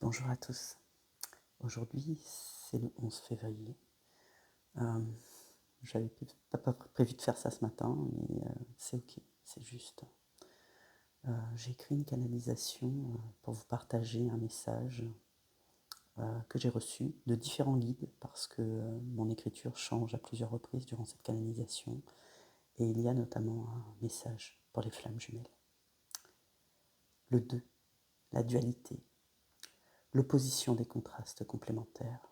Bonjour à tous. Aujourd'hui, c'est le 11 février. J'avais pas prévu de faire ça ce matin, mais c'est ok, c'est juste. J'ai écrit une canalisation pour vous partager un message que j'ai reçu de différents guides parce que mon écriture change à plusieurs reprises durant cette canalisation et il y a notamment un message pour les flammes jumelles. Le 2, la dualité, l'opposition des contrastes complémentaires.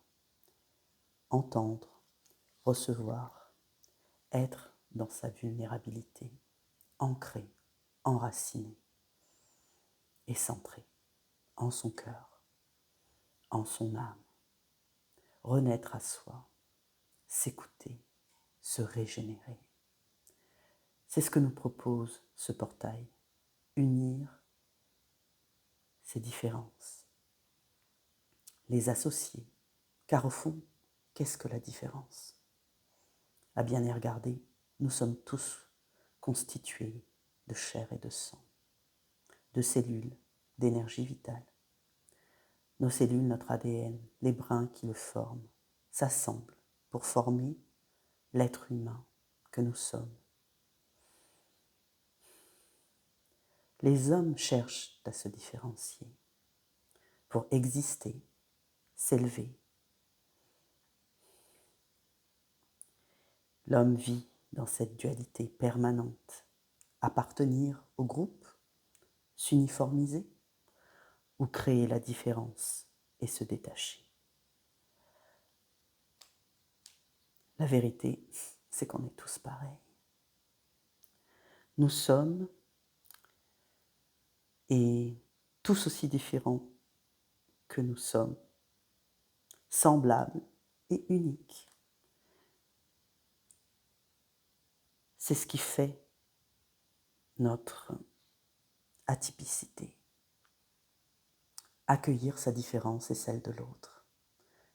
Entendre, recevoir, être dans sa vulnérabilité, ancré, enraciné et centré en son cœur, en son âme, renaître à soi, s'écouter, se régénérer. C'est ce que nous propose ce portail, unir ces différences, les associer, car au fond, qu'est-ce que la différence ? À bien y regarder, nous sommes tous constitués de chair et de sang, de cellules, d'énergie vitale. Nos cellules, notre ADN, les brins qui le forment, s'assemblent pour former l'être humain que nous sommes. Les hommes cherchent à se différencier pour exister, s'élever. L'homme vit dans cette dualité permanente, appartenir au groupe, s'uniformiser ou créer la différence et se détacher. La vérité, c'est qu'on est tous pareils. Nous sommes et tous aussi différents que nous sommes, semblables et uniques. C'est ce qui fait notre atypicité. Accueillir sa différence et celle de l'autre,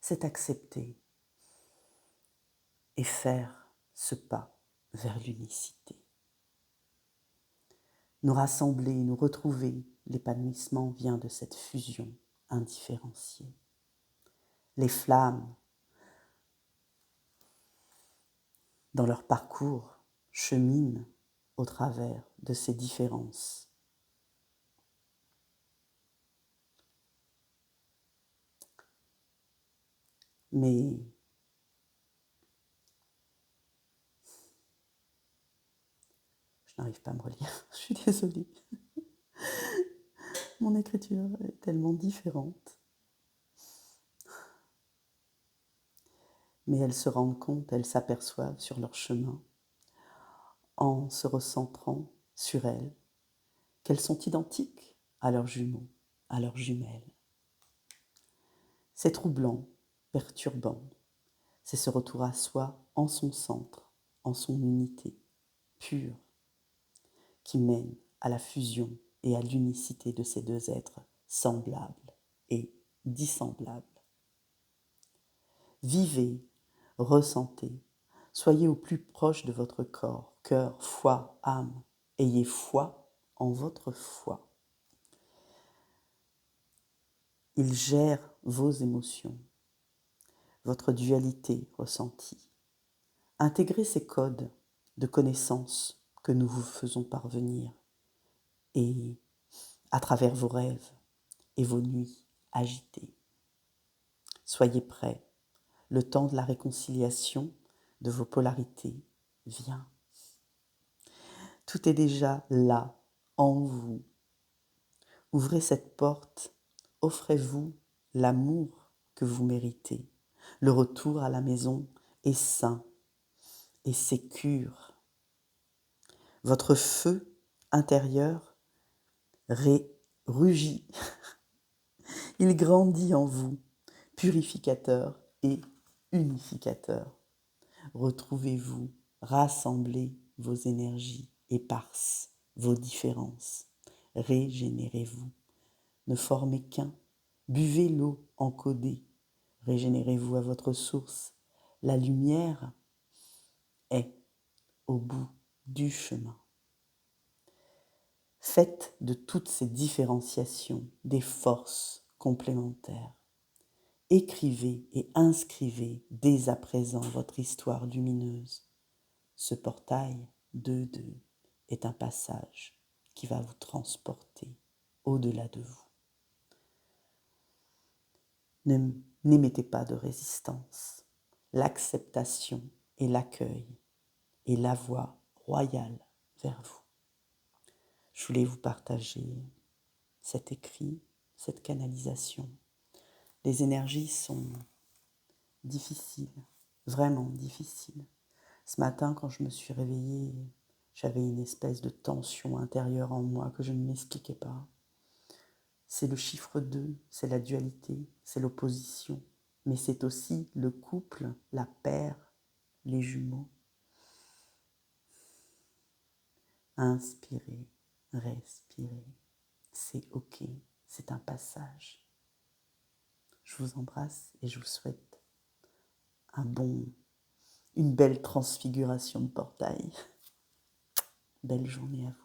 c'est accepter et faire ce pas vers l'unicité. Nous rassembler, nous retrouver, l'épanouissement vient de cette fusion indifférenciée. Les flammes, dans leur parcours, cheminent au travers de ces différences. Mais je n'arrive pas à me relire, je suis désolée. Mon écriture est tellement différente. Mais elles se rendent compte, elles s'aperçoivent sur leur chemin, en se recentrant sur elles, qu'elles sont identiques à leurs jumeaux, à leurs jumelles. C'est troublant, perturbant. C'est ce retour à soi en son centre, en son unité pure, qui mène à la fusion et à l'unicité de ces deux êtres semblables et dissemblables. Vivez, ressentez, soyez au plus proche de votre corps, cœur, foi, âme. Ayez foi en votre foi. Il gère vos émotions, votre dualité ressentie. Intégrez ces codes de connaissances que nous vous faisons parvenir et à travers vos rêves et vos nuits agitées. Soyez prêts, le temps de la réconciliation de vos polarités vient. Tout est déjà là, en vous. Ouvrez cette porte, offrez-vous l'amour que vous méritez. Le retour à la maison est sain et sécure. Votre feu intérieur rugit. Il grandit en vous, purificateur et unificateur. Retrouvez-vous, rassemblez vos énergies éparses, vos différences. Régénérez-vous. Ne formez qu'un. Buvez l'eau encodée. Régénérez-vous à votre source. La lumière est au bout du chemin. Faites de toutes ces différenciations des forces complémentaires. Écrivez et inscrivez dès à présent votre histoire lumineuse. Ce portail 2-2 est un passage qui va vous transporter au-delà de vous. N'émettez pas de résistance. L'acceptation et l'accueil est la voie royale vers vous. Je voulais vous partager cet écrit, cette canalisation. Les énergies sont difficiles, vraiment difficiles. Ce matin, quand je me suis réveillée, j'avais une espèce de tension intérieure en moi que je ne m'expliquais pas. C'est le chiffre 2, c'est la dualité, c'est l'opposition, mais c'est aussi le couple, la paire, les jumeaux. Inspirez, respirez, c'est ok, c'est un passage. Je vous embrasse et je vous souhaite une belle transfiguration de portail. Belle journée à vous.